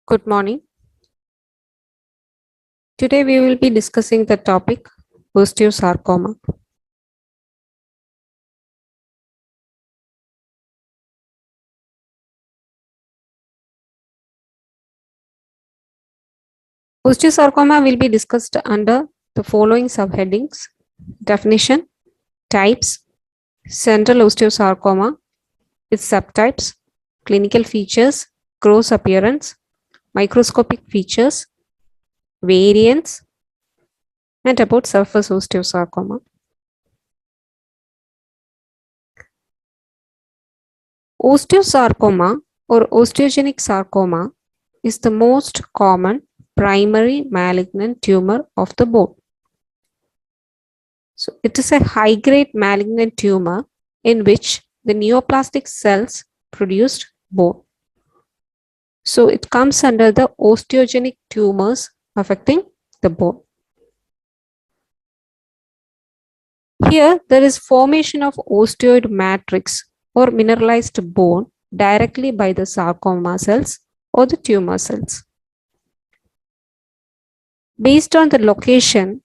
Good morning. Today we will be discussing the topic osteosarcoma. Osteosarcoma will be discussed under the following subheadings: definition, types, central osteosarcoma, its subtypes, clinical features, gross appearance, microscopic features, variants, and about surface osteosarcoma. Osteosarcoma or osteogenic sarcoma is the most common primary malignant tumor of the bone. So it is a high-grade malignant tumor in which the neoplastic cells produced bone. So it comes under the osteogenic tumors affecting the bone. Here there is formation of osteoid matrix or mineralized bone directly by the sarcoma cells or the tumor cells. Based on the location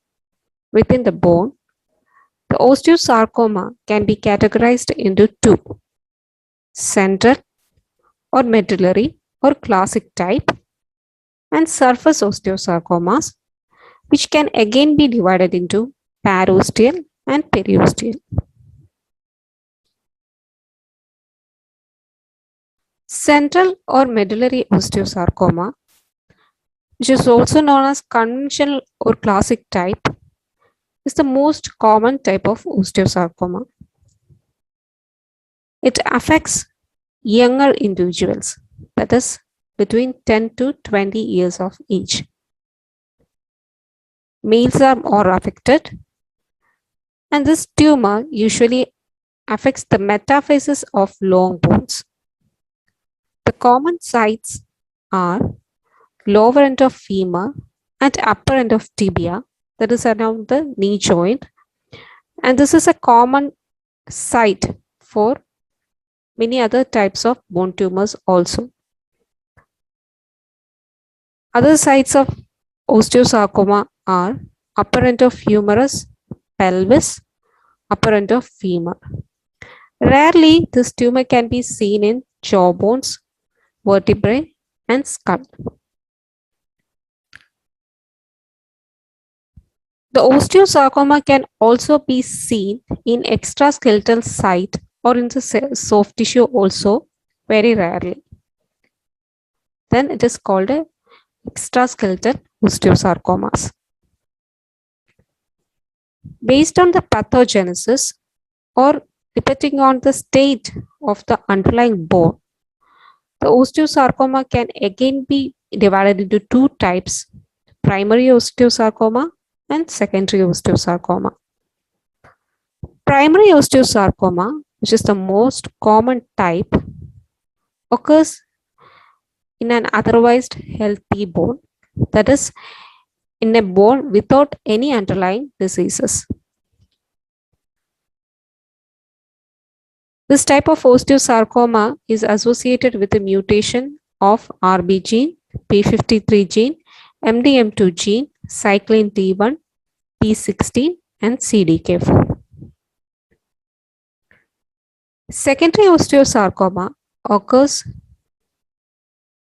within the bone, the osteosarcoma can be categorized into two: central or medullary or classic type, and surface osteosarcomas, which can again be divided into parosteal and periosteal. Central or medullary osteosarcoma, which is also known as conventional or classic type, is the most common type of osteosarcoma. It affects younger individuals, that is between 10 to 20 years of age. Males are more affected, and this tumor usually affects the metaphysis of long bones. The common sites are lower end of femur and upper end of tibia, that is around the knee joint, and this is a common site for many other types of bone tumors also. Other sites of osteosarcoma are upper end of humerus, pelvis, upper end of femur. Rarely, this tumor can be seen in jaw bones, vertebrae, and skull. The osteosarcoma can also be seen in extraskeletal site or in the soft tissue also, very rarely. Then it is called a extraskeletal osteosarcomas. Based on the pathogenesis or depending on the state of the underlying bone, the osteosarcoma can again be divided into two types: primary osteosarcoma and secondary osteosarcoma. Primary osteosarcoma, which is the most common type, occurs in an otherwise healthy bone, that is, in a bone without any underlying diseases. This type of osteosarcoma is associated with a mutation of RB gene, P53 gene, MDM2 gene, cyclin D1, P16, and CDK4. Secondary osteosarcoma occurs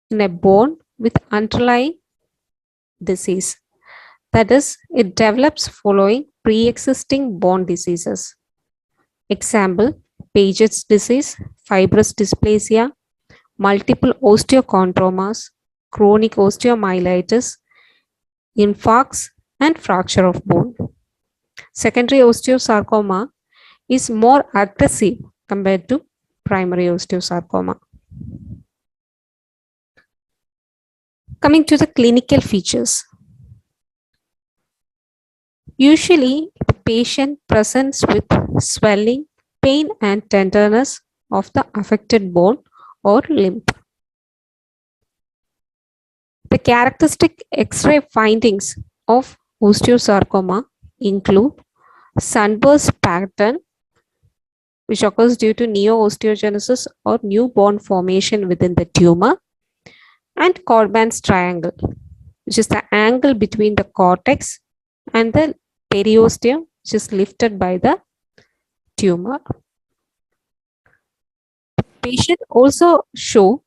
in a bone with underlying disease. That is, it develops following pre-existing bone diseases. Example: Paget's disease, fibrous dysplasia, multiple osteochondromas, chronic osteomyelitis, infarcts, and fracture of bone. Secondary osteosarcoma is more aggressive compared to primary osteosarcoma. Coming to the clinical features. Usually, the patient presents with swelling, pain, and tenderness of the affected bone or limb. The characteristic X-ray findings of osteosarcoma include sunburst pattern, which occurs due to neo-osteogenesis or new bone formation within the tumor, and Codman's triangle, which is the angle between the cortex and the periosteum, which is lifted by the tumor. Patient also show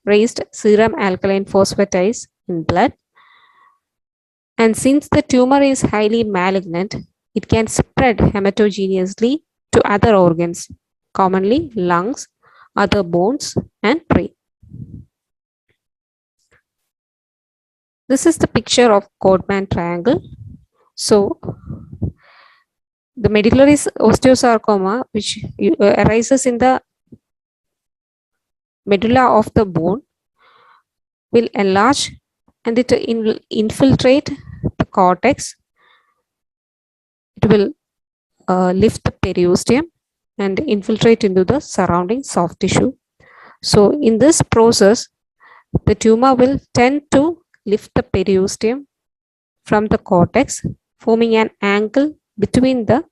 raised serum alkaline phosphatase in blood, and since the tumor is highly malignant, it can spread hematogeneously to other organs, commonly lungs, other bones, and brain. This is the picture of Codman triangle. So, the medullary osteosarcoma, which arises in the medulla of the bone, will enlarge and it will infiltrate the cortex. It will lift the periosteum and infiltrate into the surrounding soft tissue. So, in this process, the tumor will tend to lift the periosteum from the cortex, forming an angle between the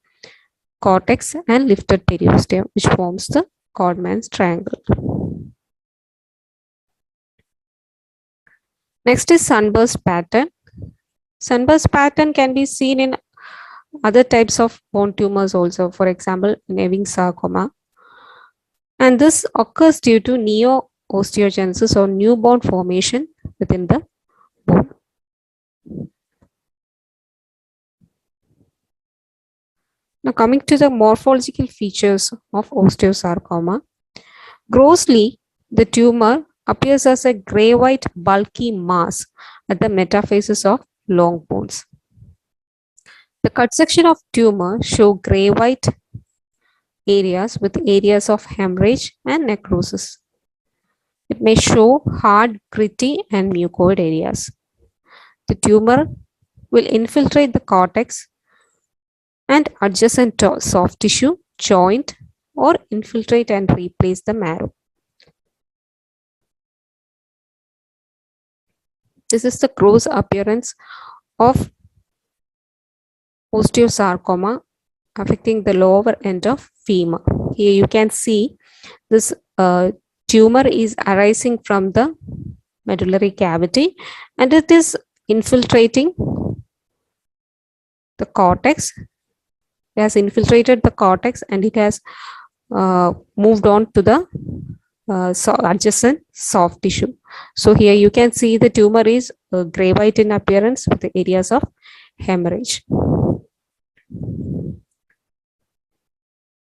cortex and lifted periosteum, which forms the Codman's triangle. Next is sunburst pattern. Sunburst pattern can be seen in other types of bone tumors also, for example, in Ewing sarcoma. And this occurs due to neo-osteogenesis or new bone formation within the bone. Now coming to the morphological features of osteosarcoma. Grossly, the tumor appears as a gray-white bulky mass at the metaphysis of long bones. The cut section of tumor show gray-white areas with areas of hemorrhage and necrosis. It may show hard, gritty, and mucoid areas. The tumor will infiltrate the cortex and adjacent soft tissue, joint, or infiltrate and replace the marrow. This is the gross appearance of osteosarcoma affecting the lower end of femur. Here you can see this tumor is arising from the medullary cavity and it is infiltrating the cortex. It has infiltrated the cortex and it has moved on to the adjacent soft tissue. So here you can see the tumor is gray white in appearance with the areas of hemorrhage.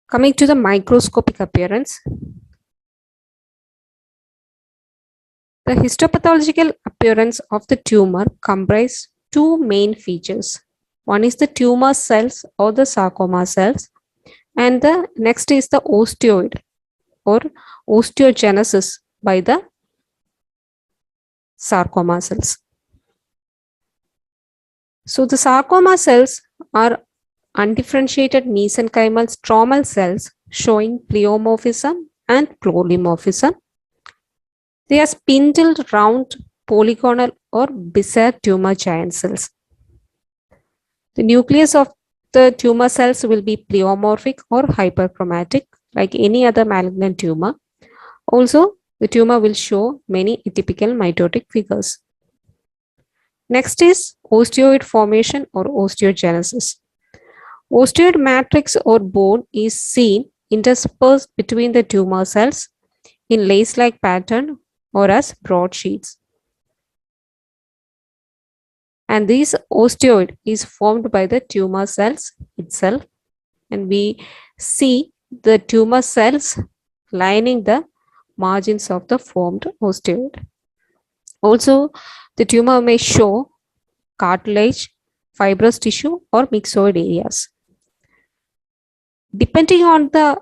Coming to the microscopic appearance, the histopathological appearance of the tumor comprises two main features. One is the tumor cells or the sarcoma cells, and the next is the osteoid or osteogenesis by the sarcoma cells. So the sarcoma cells are undifferentiated mesenchymal stromal cells showing pleomorphism and polymorphism. They are spindle, round, polygonal or bizarre tumor giant cells. The nucleus of the tumor cells will be pleomorphic or hyperchromatic like any other malignant tumor. Also, the tumor will show many atypical mitotic figures. Next is osteoid formation or osteogenesis. Osteoid matrix or bone is seen interspersed between the tumor cells in lace-like pattern or as broadsheets. And this osteoid is formed by the tumor cells itself, and we see the tumor cells lining the margins of the formed osteoid. Also, the tumor may show cartilage, fibrous tissue, or myxoid areas. Depending on the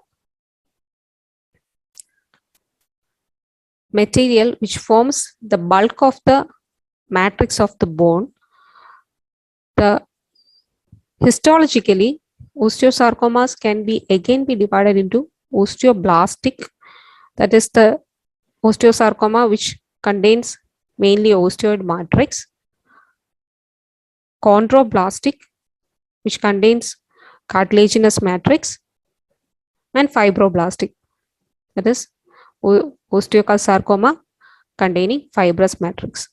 material which forms the bulk of the matrix of the bone, histologically, osteosarcomas can be divided into osteoblastic, that is the osteosarcoma which contains mainly osteoid matrix, chondroblastic, which contains cartilaginous matrix, and fibroblastic, that is osteosarcoma containing fibrous matrix.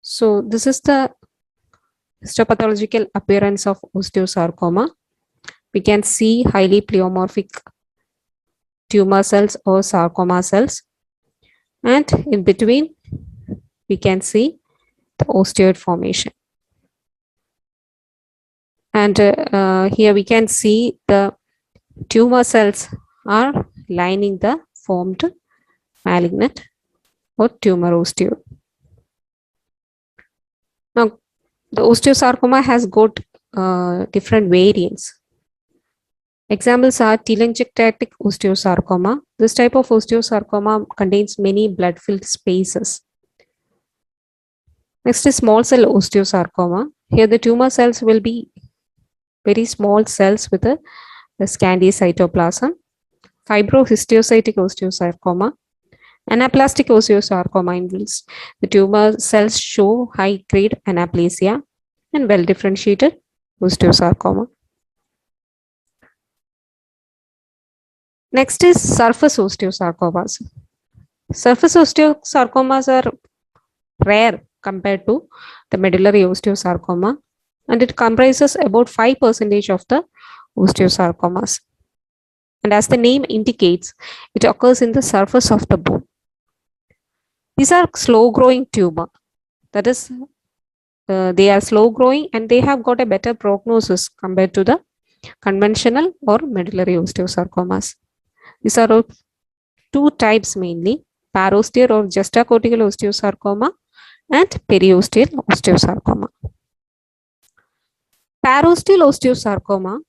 So this is the histopathological appearance of osteosarcoma. We can see highly pleomorphic tumor cells or sarcoma cells, and in between we can see the osteoid formation. And here we can see the tumor cells are lining the formed malignant or tumor osteoid. Now, the osteosarcoma has got different variants. Examples are telangiectatic osteosarcoma. This type of osteosarcoma contains many blood-filled spaces. Next is small cell osteosarcoma. Here the tumor cells will be very small cells with a scanty cytoplasm. Fibrohistiocytic osteosarcoma. Anaplastic osteosarcoma, in which the tumor cells show high-grade anaplasia, and well-differentiated osteosarcoma. Next is surface osteosarcomas. Surface osteosarcomas are rare compared to the medullary osteosarcoma, and it comprises about 5% of the osteosarcomas. And as the name indicates, it occurs in the surface of the bone. These are slow-growing tumor. That is, they are slow-growing and they have got a better prognosis compared to the conventional or medullary osteosarcomas. These are of two types mainly: parosteal or juxtacortical osteosarcoma and periosteal osteosarcoma. Parosteal osteosarcoma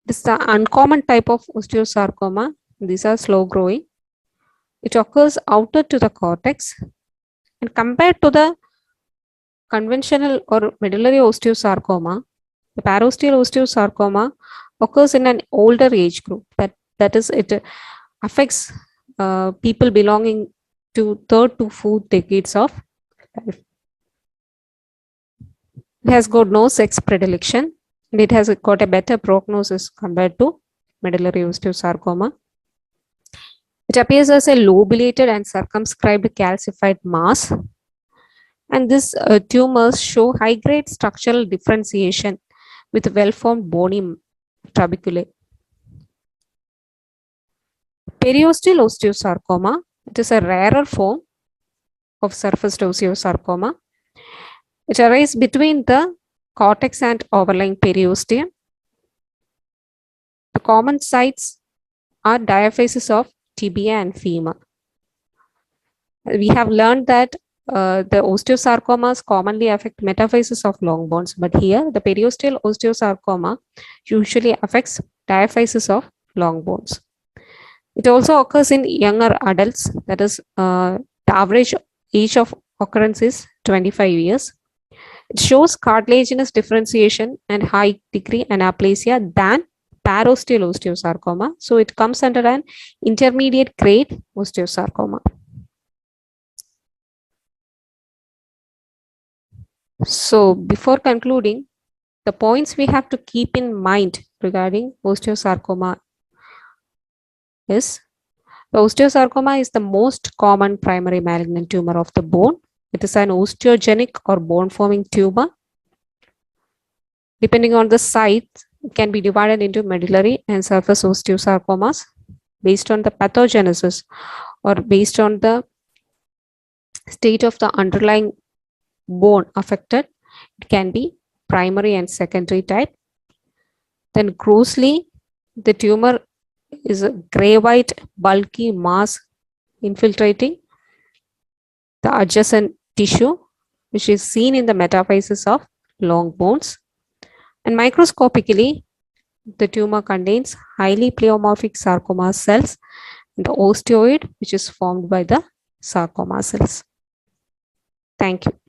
is the uncommon type of osteosarcoma. These are slow-growing. It occurs outer to the cortex, and compared to the conventional or medullary osteosarcoma, the parosteal osteosarcoma occurs in an older age group. That is, it affects people belonging to 3rd to 4th decades of life. It has got no sex predilection, and it has got a better prognosis compared to medullary osteosarcoma. It appears as a lobulated and circumscribed calcified mass, and these tumors show high-grade structural differentiation with well-formed bony trabeculae. Periosteal osteosarcoma, it is a rarer form of surface osteosarcoma. It arises between the cortex and overlying periosteum. The common sites are diaphyses of tibia and femur. We have learned that the osteosarcomas commonly affect metaphyses of long bones, but here the periosteal osteosarcoma usually affects diaphyses of long bones. It also occurs in younger adults, that is, the average age of occurrence is 25 years. It shows cartilaginous differentiation and high degree anaplasia than parosteal osteosarcoma. So it comes under an intermediate grade osteosarcoma. So before concluding, the points we have to keep in mind regarding osteosarcoma is: the osteosarcoma is the most common primary malignant tumor of the bone. It is an osteogenic or bone-forming tumor. Depending on the site, it can be divided into medullary and surface osteosarcomas based on the pathogenesis or based on the state of the underlying bone affected. It can be primary and secondary type. Then grossly, the tumor is a gray white bulky mass infiltrating the adjacent tissue, which is seen in the metaphyses of long bones. And microscopically, the tumor contains highly pleomorphic sarcoma cells and the osteoid, which is formed by the sarcoma cells. Thank you.